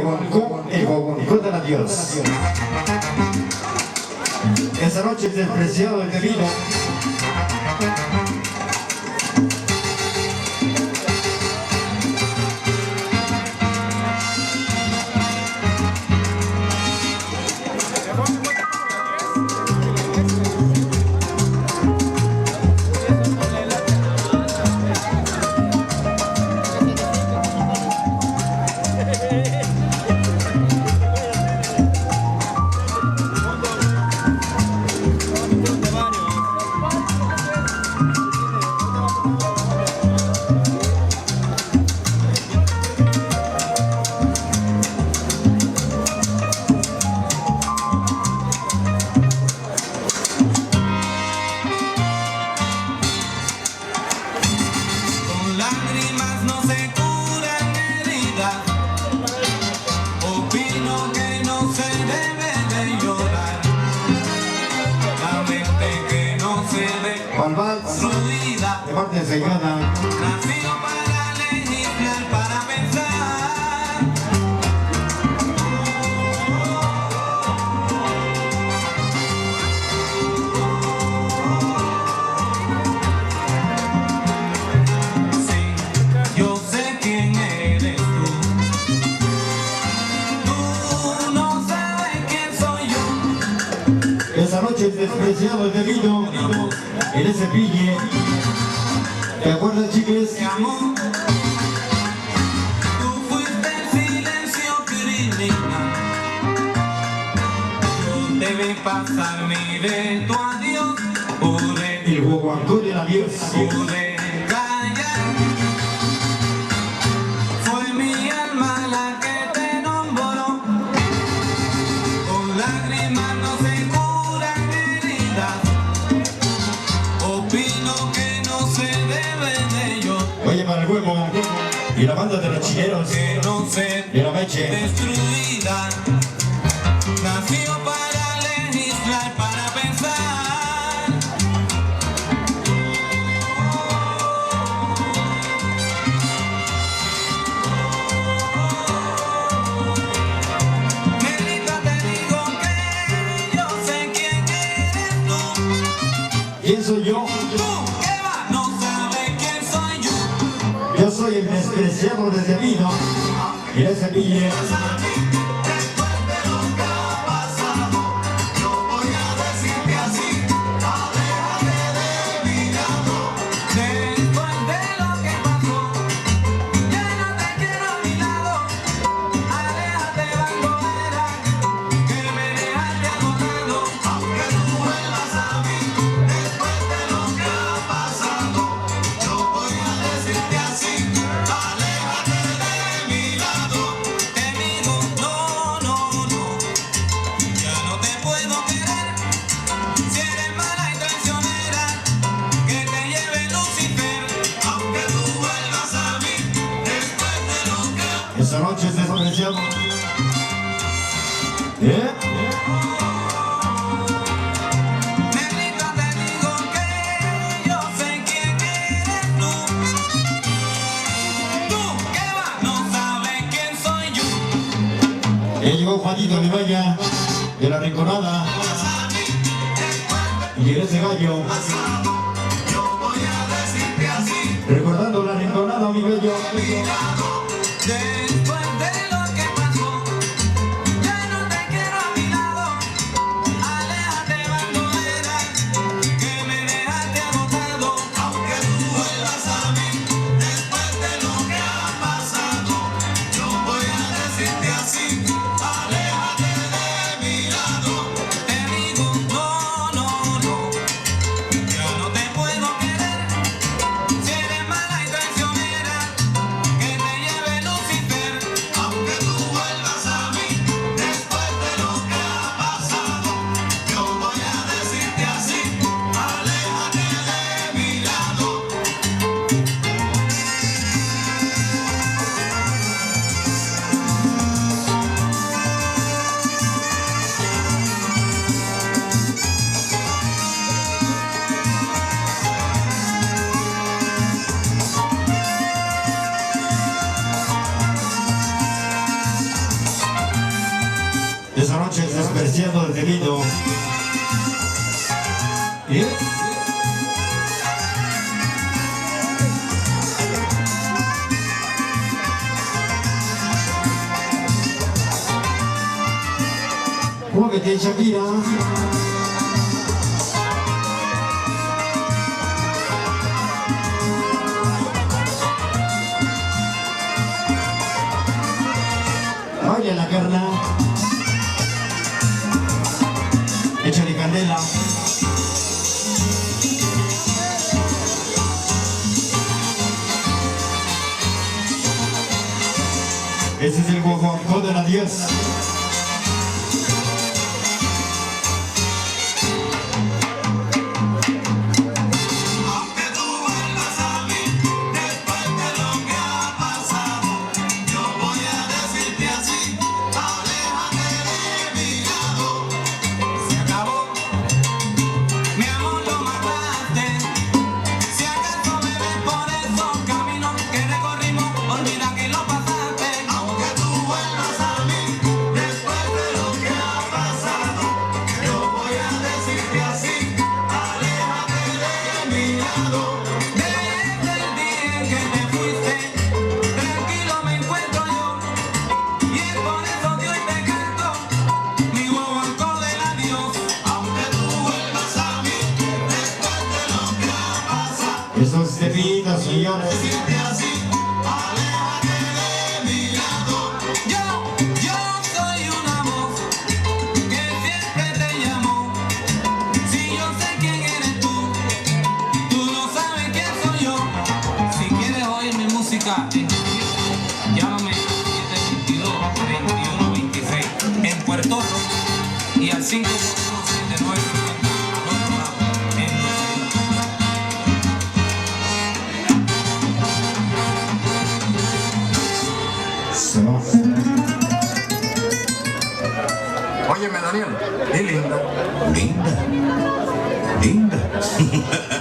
Con adiós. Esa noche es despreciado el camino. Lágrimas no se curan heridas. Opino que no se debe de llorar. La mente que no se destruida nació para legislar, para pensar. Esa noche el despreciado de vino en ese pille. ¿Te acuerdas, chiques? Mi amor, tú fuiste el silencio criminal. Yo debí pasarme de tu adiós por el guaguancó del adiós. Callar. Fue mi alma la que te nombró. Con lágrimas no se curan heridas. Opino que no se debe de yo. Oye, para el huevo y la banda de los chileros Que no se de la Meche. Destruida. Nació para legislar, para pensar. ¿Quién soy yo? Tú, ¿qué va? No sabes quién soy yo. Yo soy el despreciado de vino y ese pille. Esa noche es despreciado. Negrita, te digo que yo sé quién eres tú. Tú, ¿qué va? No sabes quién soy yo. Ya llegó Juanito mi vaya de la Rinconada. Y ese gallo. Recordando la Rinconada, mi bello. Después de lo que pasó, ya no te quiero a mi lado. Aléjate, bandolera, que me dejaste agotado. Aunque tú vuelvas a mí, después de lo que ha pasado, yo voy a decirte así. Aléjate de mi lado. Te digo, no, no, no, ya no te puedo querer. Si eres mala y traicionera, que te lleve Lucifer. Esta noche es despreciando el delito. ¿Y? Muévete, Shakira. Baila la carna. Échale candela. Ese es el guaguancó de la 10. Eso es de vida, señores. Yo soy una voz que siempre te llamó. Si yo sé quién eres tú, tú no sabes quién soy yo. Si quieres oír mi música, llámame al 722-2126 en Puerto Rico y al 579. Óyeme, Daniel, qué linda. Linda, linda.